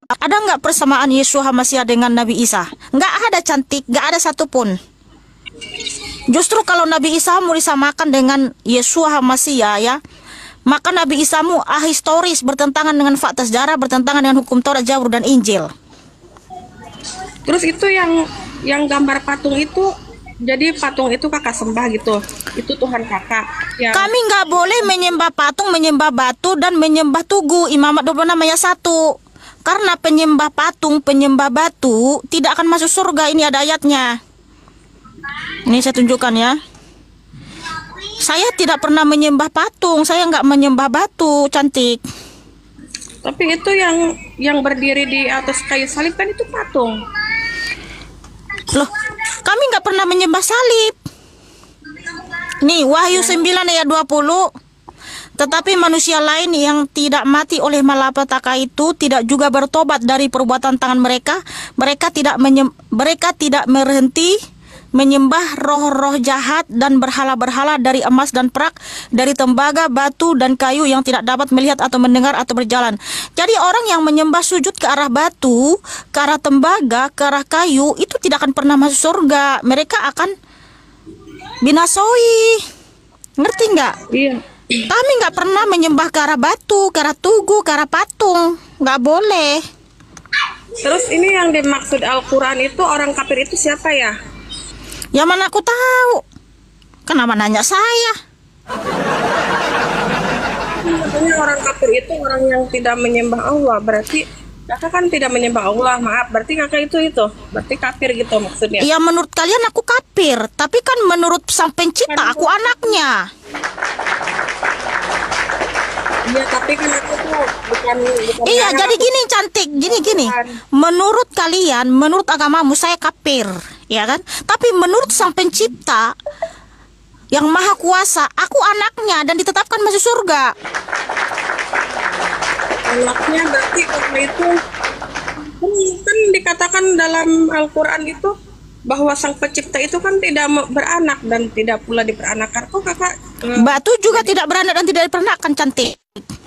Ada nggak persamaan Yeshua HaMasyiah dengan Nabi Isa? Nggak ada, cantik, nggak ada satupun. Justru kalau Nabi Isa mau disamakan dengan Yeshua HaMasyiah ya, maka Nabi Isa mu ahistoris, bertentangan dengan fakta sejarah, bertentangan dengan hukum Taurat, Zabur, dan Injil. Terus itu yang gambar patung itu, jadi patung itu kakak sembah gitu, itu Tuhan kakak. Ya. Kami nggak boleh menyembah patung, menyembah batu, dan menyembah tugu. Imamat 26 ayat 1. Karena penyembah patung, penyembah batu tidak akan masuk surga. Ini ada ayatnya. Ini saya tunjukkan ya. Saya tidak pernah menyembah patung, saya nggak menyembah batu, cantik. Tapi itu yang berdiri di atas kayu salib kan itu patung. Loh, kami nggak pernah menyembah salib. Nih, Wahyu 9 ayat 20. Tetapi manusia lain yang tidak mati oleh malapetaka itu tidak juga bertobat dari perbuatan tangan mereka. Mereka tidak berhenti menyembah roh-roh jahat dan berhala-berhala dari emas dan perak, dari tembaga, batu, dan kayu yang tidak dapat melihat atau mendengar atau berjalan. Jadi orang yang menyembah sujud ke arah batu, ke arah tembaga, ke arah kayu, itu tidak akan pernah masuk surga. Mereka akan binasoi. Ngerti nggak? Iya. Kami nggak pernah menyembah ke arah batu, ke arah tugu, ke arah patung. Nggak boleh. Terus ini yang dimaksud Al-Quran itu orang kafir itu siapa ya? Ya mana aku tahu. Kenapa nanya saya? Katanya orang kafir itu orang yang tidak menyembah Allah. Berarti kakak kan tidak menyembah Allah. Maaf, berarti kakak itu. Berarti kafir gitu maksudnya. Ya menurut kalian aku kafir. Tapi kan menurut Sang Pencipta aku anaknya. Iya, tapi kan aku tuh bukan Iya, jadi gini cantik. Gini. Menurut kalian, menurut agamamu saya kafir. Ya kan? Tapi menurut Sang Pencipta yang Maha Kuasa, aku anaknya dan ditetapkan masuk surga. Anaknya berarti karena itu kan dikatakan dalam Al-Quran itu bahwa Sang Pencipta itu kan tidak beranak dan tidak pula diperanakan. Kok kakak? Batu juga tidak beranak dan tidak diperanakan, cantik.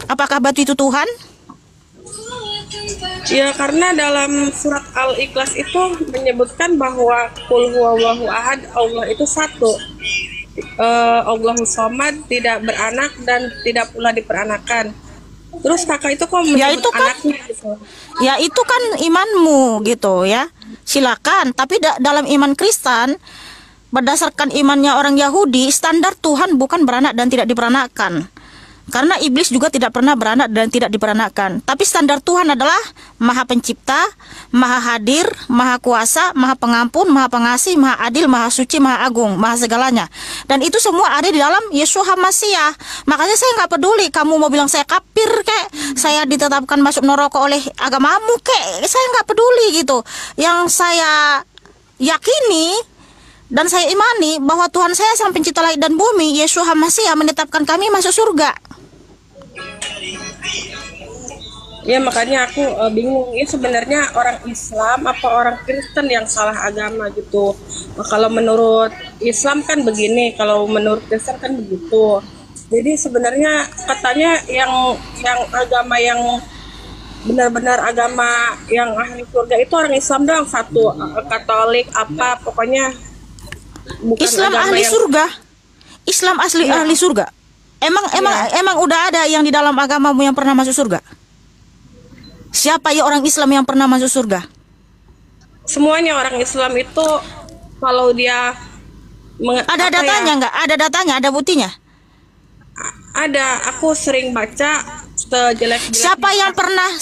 Apakah batu itu Tuhan? Ya, karena dalam surat Al-Ikhlas itu menyebutkan bahwa Qul huwallahu ahad, Allah itu satu. Allahu somad, tidak beranak dan tidak pula diperanakan. Terus kakak itu kok menyebut anaknya gitu? Ya itu kan imanmu gitu ya. Silakan, tapi dalam iman Kristen, berdasarkan imannya orang Yahudi, standar Tuhan bukan beranak dan tidak diperanakkan. Karena iblis juga tidak pernah beranak dan tidak diperanakkan. Tapi standar Tuhan adalah Maha Pencipta, Maha Hadir, Maha Kuasa, Maha Pengampun, Maha Pengasih, Maha Adil, Maha Suci, Maha Agung, Maha segalanya. Dan itu semua ada di dalam Yeshua HaMasyiah. Makanya saya nggak peduli kamu mau bilang saya kafir kek, saya ditetapkan masuk neraka oleh agamamu kek, saya nggak peduli gitu. Yang saya yakini dan saya imani bahwa Tuhan saya Sang Pencipta langit dan bumi, Yeshua HaMasyiah, menetapkan kami masuk surga. Ya makanya aku bingung ini sebenarnya orang Islam apa orang Kristen yang salah agama gitu. Kalau menurut Islam kan begini, kalau menurut Kristen kan begitu. Jadi sebenarnya katanya yang agama yang benar-benar agama yang ahli surga itu orang Islam doang, satu. Katolik apa pokoknya bukan Islam agama ahli yang... surga. Islam asli Iya. ahli surga. Emang udah ada yang di dalam agamamu yang pernah masuk surga? Siapa ya orang Islam yang pernah masuk surga? Semuanya orang Islam itu kalau dia Ada datanya nggak? Ada datanya, ada buktinya? Ada, aku sering baca sejelek-jelek.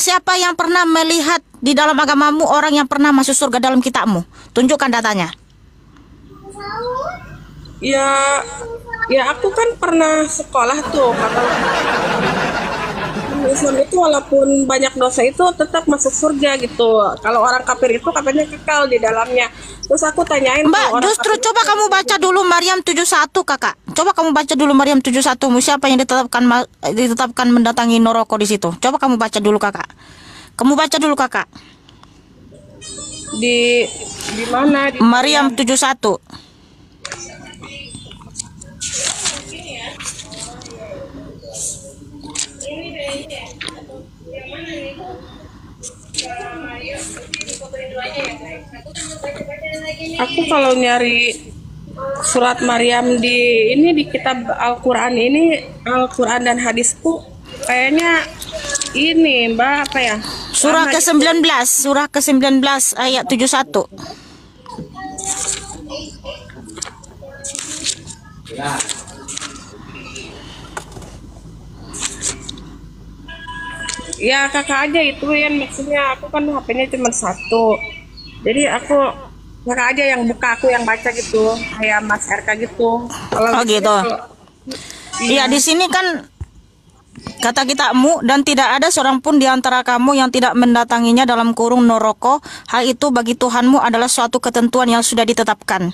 Siapa yang pernah melihat di dalam agamamu orang yang pernah masuk surga dalam kitabmu? Tunjukkan datanya. Ya aku kan pernah sekolah tuh, kata Islam itu walaupun banyak dosa itu tetap masuk surga gitu. Kalau orang kafir itu katanya kekal di dalamnya. Terus aku tanyain, Mbak, justru coba kamu baca dulu Maryam 71, Kakak. Coba kamu baca dulu Maryam 71. Siapa yang ditetapkan mendatangi neraka di situ? Coba kamu baca dulu, Kakak. Kamu baca dulu, Kakak. Di mana? Di Maryam 71. Aku kalau nyari surat Maryam di kitab Al-Qur'an ini, Al-Qur'an dan hadisku kayaknya ini Mbak apa ya? Surah Sama ke-19, surah ke-19 ayat 71. ya kakak aja itu yang maksudnya, aku kan HP-nya cuma satu. Jadi kakak aja yang buka, aku yang baca gitu. Kayak Mas RK gitu. Oh gitu. Iya, di sini kan kata kitabmu, dan tidak ada seorang pun di antara kamu yang tidak mendatanginya dalam kurung neraka. Hal itu bagi Tuhanmu adalah suatu ketentuan yang sudah ditetapkan.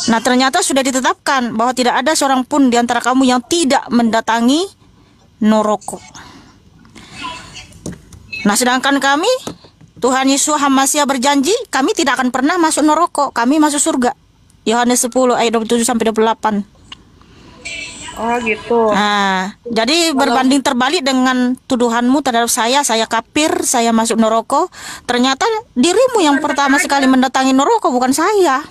Nah, ternyata sudah ditetapkan bahwa tidak ada seorang pun di antara kamu yang tidak mendatangi neraka. Nah, sedangkan kami, Tuhan Yesus Hamasia berjanji, kami tidak akan pernah masuk neraka, kami masuk surga. Yohanes 10 ayat 27 sampai 28. Oh gitu. Nah, jadi berbanding terbalik dengan tuduhanmu terhadap saya kafir, saya masuk neraka. Ternyata dirimu yang pertama sekali mendatangi neraka, bukan saya.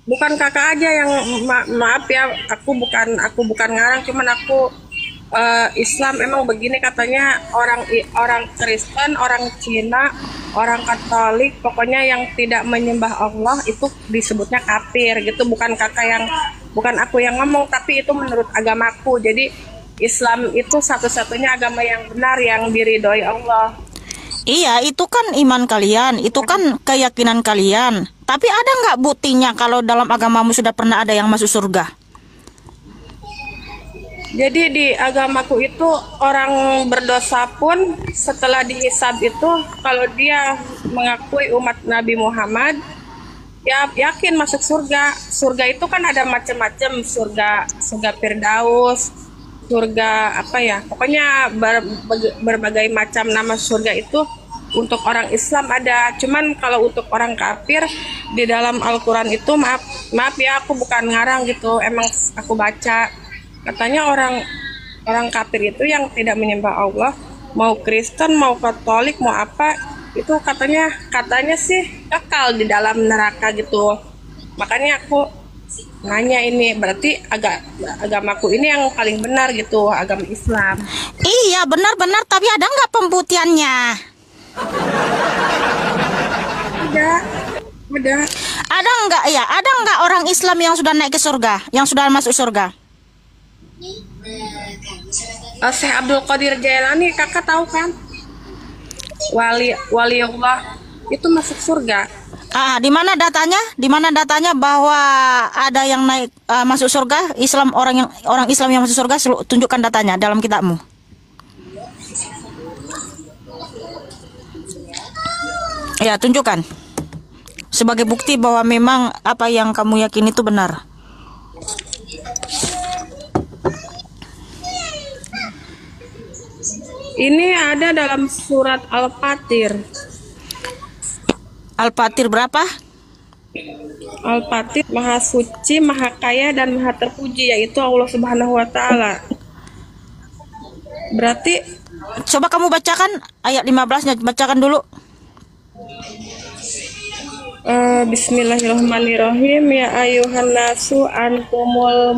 Bukan kakak aja yang maaf ya, aku bukan ngarang, cuman aku Islam emang begini katanya, orang Kristen, orang Cina, orang Katolik, pokoknya yang tidak menyembah Allah itu disebutnya kafir gitu. Bukan aku yang ngomong, tapi itu menurut agamaku. Jadi Islam itu satu-satunya agama yang benar, yang diridhoi Allah. Iya, itu kan iman kalian, itu kan keyakinan kalian. Tapi ada nggak buktinya kalau dalam agamamu sudah pernah ada yang masuk surga? Jadi di agamaku itu orang berdosa pun setelah dihisab itu, kalau dia mengakui umat Nabi Muhammad, ya yakin masuk surga. Surga itu kan ada macam-macam, surga Firdaus, surga apa ya, pokoknya berbagai macam nama surga itu untuk orang Islam ada. Cuman kalau untuk orang kafir, di dalam Al-Quran itu maaf ya, aku bukan ngarang gitu, emang aku baca. Katanya orang kafir itu yang tidak menyembah Allah, mau Kristen, mau Katolik, mau apa, itu katanya sih kekal di dalam neraka gitu. Makanya aku nanya, ini berarti agamaku ini yang paling benar gitu, agama Islam. Iya, benar-benar, tapi ada nggak pembuktiannya? Udah. Ada nggak orang Islam yang sudah naik ke surga, yang sudah masuk surga? Syekh Abdul Qadir Jailani, kakak tahu kan? Wali Allah itu masuk surga. Di mana datanya? Di mana datanya bahwa ada yang naik masuk surga? Orang Islam yang masuk surga, tunjukkan datanya dalam kitabmu. Ya, tunjukkan sebagai bukti bahwa memang apa yang kamu yakini itu benar. Ini ada dalam surat Al-Fatir. Al-Fatir berapa? Al-Fatir, Maha Suci, Maha Kaya, dan Maha Terpuji, yaitu Allah Subhanahu wa Ta'ala. Berarti Coba kamu bacakan ayat 15-nya, bacakan dulu. Bismillahirrahmanirrahim. Ya ayuhan nasu ankumul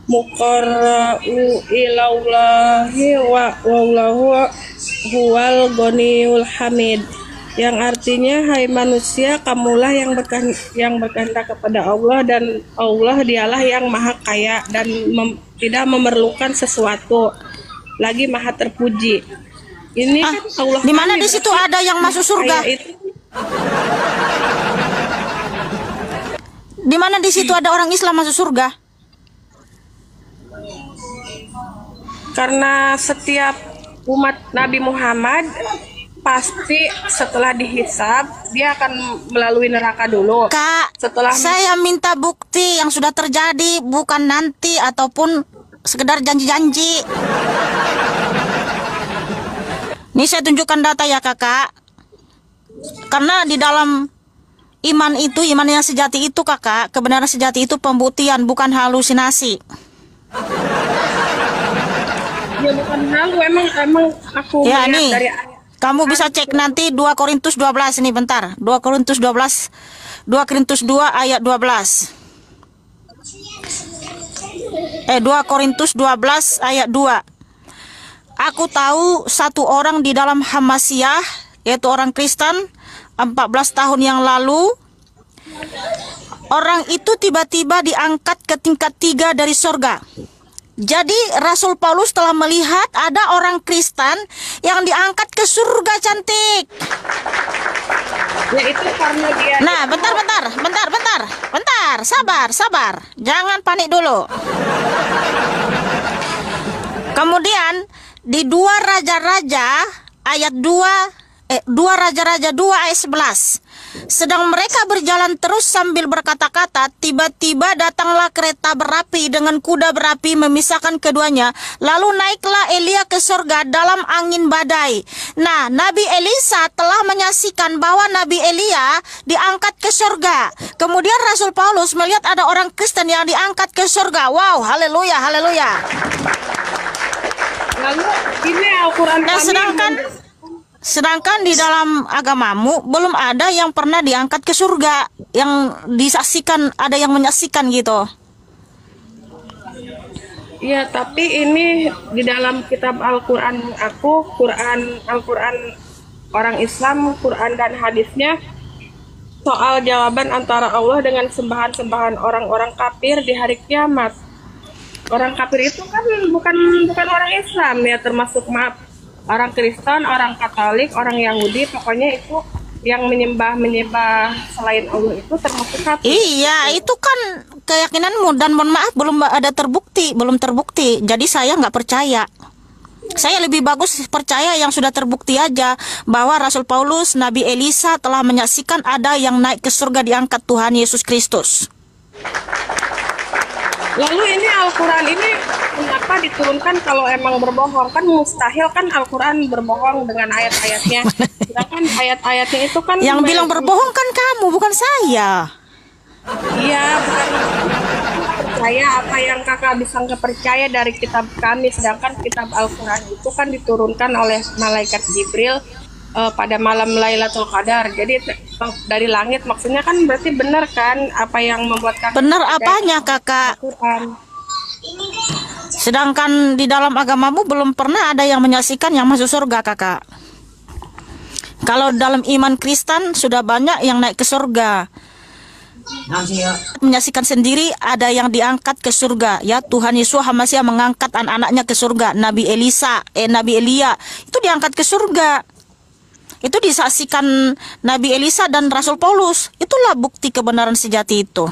muqarra'u ilallahi wa wallahu huwal ghaniyul hamid, yang artinya, hai manusia, kamulah yang berkehendak kepada Allah, dan Allah dialah yang maha kaya dan tidak memerlukan sesuatu, lagi maha terpuji. Ini kan Allah. Di mana di situ ada yang masuk surga? Di mana di situ ada orang Islam masuk surga? Karena setiap umat Nabi Muhammad pasti setelah dihisab dia akan melalui neraka dulu. Kak, saya minta bukti yang sudah terjadi, bukan nanti ataupun sekedar janji-janji. Ini saya tunjukkan data ya kakak. Karena di dalam iman itu, iman yang sejati itu kakak, kebenaran sejati itu pembuktian, bukan halusinasi. Ya bukan halu, emang aku ya, melihat nih. dari Kamu bisa cek nanti 2 Korintus 12 ini bentar. 2 Korintus 12. 2 Korintus 2 ayat 12. 2 Korintus 12 ayat 2. Aku tahu satu orang di dalam Hamasyah, yaitu orang Kristen, 14 tahun yang lalu. Orang itu tiba-tiba diangkat ke tingkat 3 dari sorga. Jadi Rasul Paulus telah melihat ada orang Kristen yang diangkat ke surga, cantik. Ya itu karena dia. Nah, bentar, sabar. Jangan panik dulu. Kemudian di 2 Raja-Raja ayat 2 Raja-Raja 2 ayat 11. Sedang mereka berjalan terus sambil berkata-kata, tiba-tiba datanglah kereta berapi dengan kuda berapi memisahkan keduanya. Lalu naiklah Elia ke surga dalam angin badai. Nah, Nabi Elisa telah menyaksikan bahwa Nabi Elia diangkat ke surga. Kemudian Rasul Paulus melihat ada orang Kristen yang diangkat ke surga. Wow, haleluya, haleluya. Lalu ini Al-Quran Nah, sedangkan di dalam agamamu belum ada yang pernah diangkat ke surga, yang disaksikan, ada yang menyaksikan gitu. Iya, tapi ini di dalam kitab Al-Quran aku, Al-Quran orang Islam, Quran dan hadisnya, soal jawaban antara Allah dengan sembahan-sembahan orang-orang kafir di hari kiamat. Orang kafir itu kan bukan orang Islam ya, termasuk orang Kristen, orang Katolik, orang Yahudi, pokoknya itu yang menyembah selain Allah itu termasuk kafir. Iya, itu kan keyakinanmu, dan mohon maaf belum terbukti. Jadi saya nggak percaya. Saya lebih bagus percaya yang sudah terbukti aja, bahwa Rasul Paulus, Nabi Elisa telah menyaksikan ada yang naik ke surga diangkat Tuhan Yesus Kristus. Lalu ini Al-Quran ini kenapa diturunkan kalau emang berbohong? Kan mustahil kan Al-Quran berbohong dengan ayat-ayatnya. Sedangkan ayat-ayatnya itu kan yang bilang berbohong kan kamu, bukan saya. Iya, bukan percaya apa yang kakak bisa percaya dari kitab kami. Sedangkan kitab Al-Quran itu kan diturunkan oleh malaikat Jibril pada malam Lailatul Qadar. Jadi dari langit, maksudnya kan berarti benar kan apa yang membuat kakak. Benar apanya, kakak? Al-Quran. Sedangkan di dalam agamamu belum pernah ada yang menyaksikan yang masuk surga, kakak. Kalau dalam iman Kristen sudah banyak yang naik ke surga. Menyaksikan sendiri ada yang diangkat ke surga, ya. Tuhan Yesus Hamasyah mengangkat anak-anaknya ke surga. Nabi Elia itu diangkat ke surga. Itu disaksikan Nabi Elisa dan Rasul Paulus. Itulah bukti kebenaran sejati itu.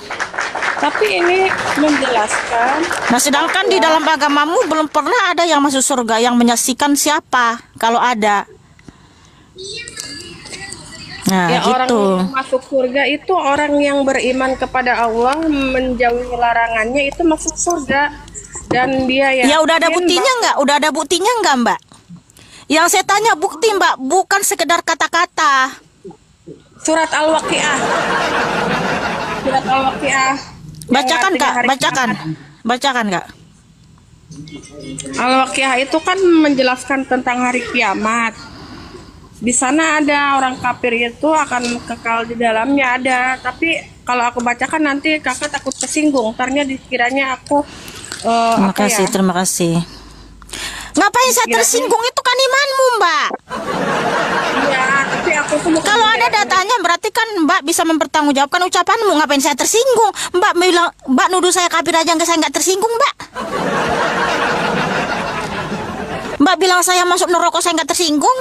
Tapi ini menjelaskan. Nah, sedangkan di dalam agamamu belum pernah ada yang masuk surga. Yang menyaksikan siapa? Kalau ada. Nah, Ya, gitu. orang yang masuk surga itu orang yang beriman kepada Allah, menjauhi larangannya, itu masuk surga. Dan dia Ya udah ada buktinya nggak? Udah ada buktinya nggak, Mbak? Yang saya tanya bukti, Mbak, bukan sekedar kata-kata. Surat Al-Waqiah. Surat Al-Waqiah. Bacakan, Kak, bacakan, Kak. Al-Waqiah itu kan menjelaskan tentang hari kiamat. Di sana ada orang kafir itu akan kekal di dalamnya, ada. Tapi kalau aku bacakan nanti kakak takut kesinggung. Tarnya dikiranya aku Terima kasih. Ngapain saya tersinggung? Itu kan imanmu, Mbak. Iya, tapi aku tuh bukan. Kalau ada datanya berarti kan Mbak bisa mempertanggungjawabkan ucapanmu. Ngapain saya tersinggung? Mbak bilang, Mbak nuduh saya kafir aja saya nggak tersinggung, Mbak. Mbak bilang saya masuk neraka saya nggak tersinggung.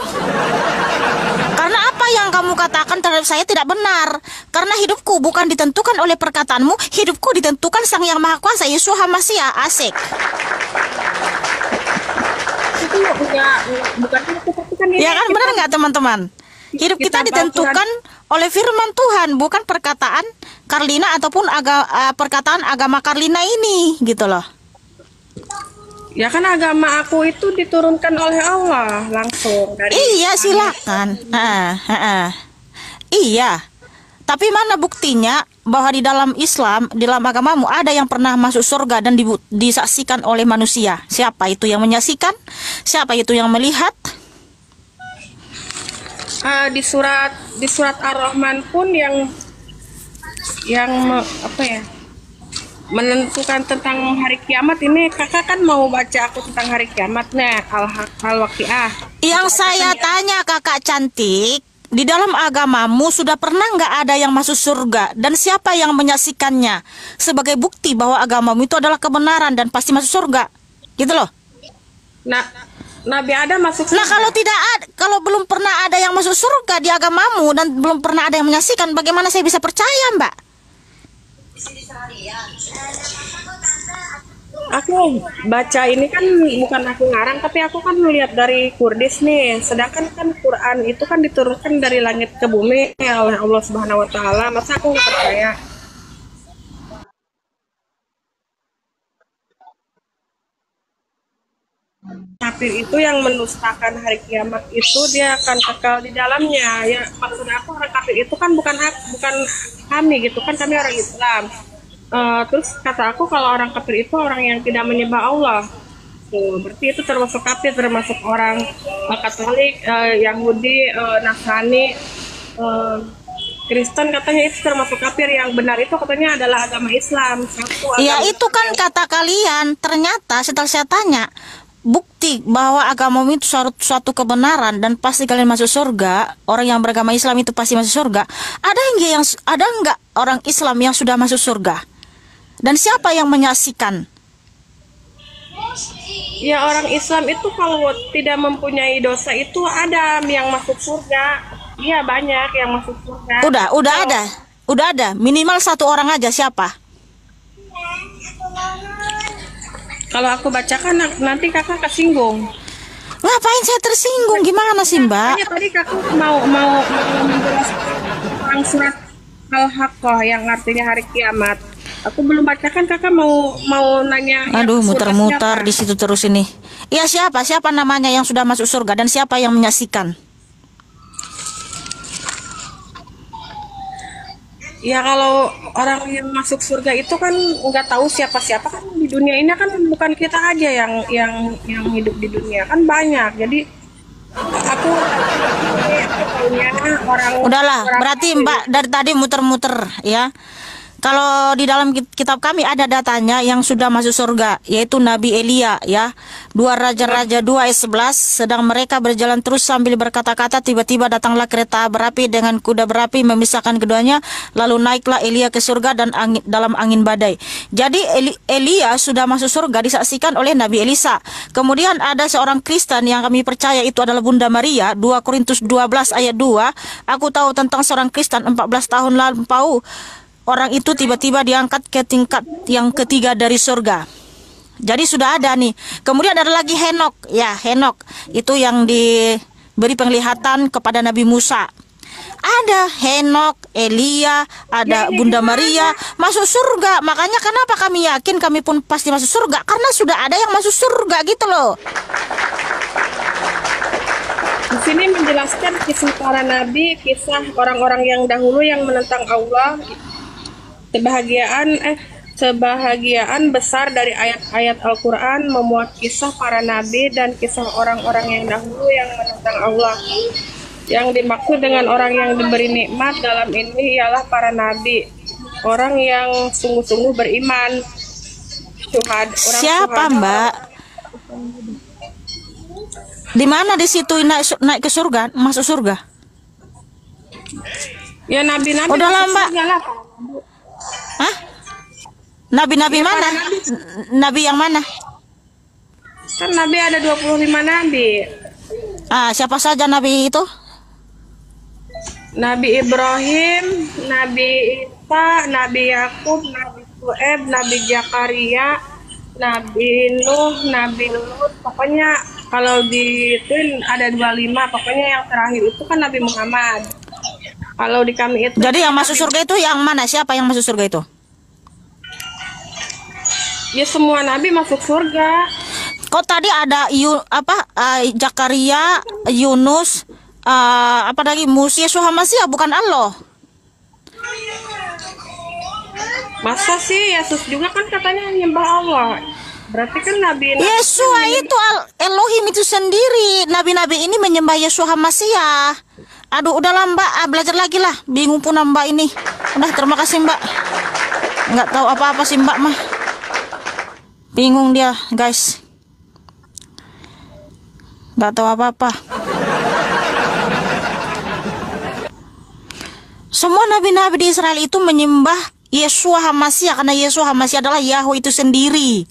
Karena apa yang kamu katakan terhadap saya tidak benar. Karena hidupku bukan ditentukan oleh perkataanmu, hidupku ditentukan Sang Yang Maha Kuasa, Yesus Hamasyah. Asik. Itu bukan Ya kan, benar nggak teman-teman? Hidup kita ditentukan oleh firman Tuhan, bukan perkataan Karlina ataupun perkataan agama Karlina ini, gitu loh. Ya kan agama aku itu diturunkan oleh Allah langsung dari. Iya, silakan. Iya. Tapi mana buktinya bahwa di dalam Islam, di dalam agamamu ada yang pernah masuk surga dan disaksikan oleh manusia? Siapa itu yang menyaksikan? Siapa itu yang melihat? Di surat Ar-Rahman pun apa ya, menentukan tentang hari kiamat ini. Kakak kan mau baca aku tentang hari kiamat, nah, Al-Waqiah. Yang saya tanya kakak cantik, di dalam agamamu sudah pernah nggak ada yang masuk surga? Dan siapa yang menyaksikannya? Sebagai bukti bahwa agamamu itu adalah kebenaran dan pasti masuk surga. Gitu loh. Nah, Nabi Adam masuk Nah, surga. kalau tidak ada, kalau belum pernah ada yang masuk surga di agamamu dan belum pernah ada yang menyaksikan, bagaimana saya bisa percaya, Mbak? Aku baca ini kan bukan aku ngarang, tapi aku kan melihat dari Kurdis nih. Sedangkan kan Quran itu kan diturunkan dari langit ke bumi oleh Allah Subhanahu wa taala. Masa aku nggak percaya? Kafir itu yang mendustakan hari kiamat itu dia akan kekal di dalamnya. Ya, maksud aku orang kafir itu kan bukan kami gitu kan, kami orang Islam. Terus kata aku kalau orang kafir itu orang yang tidak menyembah Allah. Tuh, berarti itu termasuk kafir, termasuk orang Katolik, Yahudi, Nasrani, Kristen, katanya itu termasuk kafir. Yang benar itu katanya adalah agama Islam. Ya itu kan kata kalian. Ternyata setelah saya tanya, bukti bahwa agamamu itu suatu kebenaran dan pasti kalian masuk surga, orang yang beragama Islam itu pasti masuk surga. Ada enggak orang Islam yang sudah masuk surga? Dan siapa yang menyaksikan? Ya, orang Islam itu kalau tidak mempunyai dosa itu ada yang masuk surga. Iya, banyak yang masuk surga. Udah ada. Minimal satu orang aja, siapa? Kalau aku bacakan nanti kakak kesinggung. Ngapain saya tersinggung? Gimana sih, Mbak? Makanya tadi kakak mau menjelaskan tentang surat Al-Haqqah yang artinya hari kiamat. Aku belum bacakan, kakak mau nanya. Aduh, muter-muter siapa? di situ terus ini. Iya, siapa namanya yang sudah masuk surga dan siapa yang menyaksikan? Ya, kalau orang yang masuk surga itu kan nggak tahu siapa-siapa kan di dunia ini, kan bukan kita aja yang hidup di dunia, kan banyak. Jadi aku taunya orang. Udahlah, orang berarti Mbak dari tadi muter-muter ya. Kalau di dalam kitab kami ada datanya yang sudah masuk surga, yaitu Nabi Elia ya. 2 Raja-Raja 2 ayat 11, sedang mereka berjalan terus sambil berkata-kata, tiba-tiba datanglah kereta berapi dengan kuda berapi memisahkan keduanya, lalu naiklah Elia ke surga dan dalam angin badai. Jadi Elia sudah masuk surga disaksikan oleh Nabi Elisa. Kemudian ada seorang Kristen yang kami percaya itu adalah Bunda Maria, 2 Korintus 12 ayat 2. Aku tahu tentang seorang Kristen 14 tahun lampau. Orang itu tiba-tiba diangkat ke tingkat yang ketiga dari surga. Jadi sudah ada nih. Kemudian ada lagi Henok. Ya, Henok. Itu yang diberi penglihatan kepada Nabi Musa. Ada Henok, Elia, ada Bunda Maria masuk surga. Makanya kenapa kami yakin kami pun pasti masuk surga? Karena sudah ada yang masuk surga gitu loh. Di sini menjelaskan kisah para nabi, kisah orang-orang yang dahulu yang menentang Allah. Sebahagian besar dari ayat-ayat Al-Quran memuat kisah para nabi dan kisah orang-orang yang dahulu yang menentang Allah. Yang dimaksud dengan orang yang diberi nikmat dalam ini ialah para nabi, orang yang sungguh-sungguh beriman. Siapa Mbak? Di mana di situ naik ke surga, masuk surga? Ya, nabi-nabi. Udah lah Mbak. Hah? Nabi-nabi mana? Nabi yang mana? Kan nabi ada 25 nabi. Siapa saja nabi itu? Nabi Ibrahim, Nabi Isa, Nabi Yakub, Nabi Su'eb, Nabi Zakaria, Nabi Nuh, Nabi Lut. Pokoknya kalau di itu ada 25. Pokoknya yang terakhir itu kan Nabi Muhammad. Kalau di kami itu. Jadi yang masuk surga itu yang mana? Siapa yang masuk surga itu? Ya, semua nabi masuk surga. Kok tadi ada Zakaria, Yunus, apa lagi, Musa, Yesus Masih, bukan Allah? Masa sih Yesus juga kan katanya nyembah Allah. Berarti kan nabi Yesus itu Elohim itu sendiri. Nabi-nabi ini menyembah Yesus Masih. Aduh, udahlah Mbak, belajar lagi lah. Bingung pun Mbak ini. Udah, terima kasih Mbak. Nggak tahu apa-apa sih Mbak mah. Bingung dia, guys. Nggak tahu apa-apa. Semua nabi-nabi di Israel itu menyembah Yeshua HaMashiach karena Yeshua HaMashiach adalah Yahweh itu sendiri.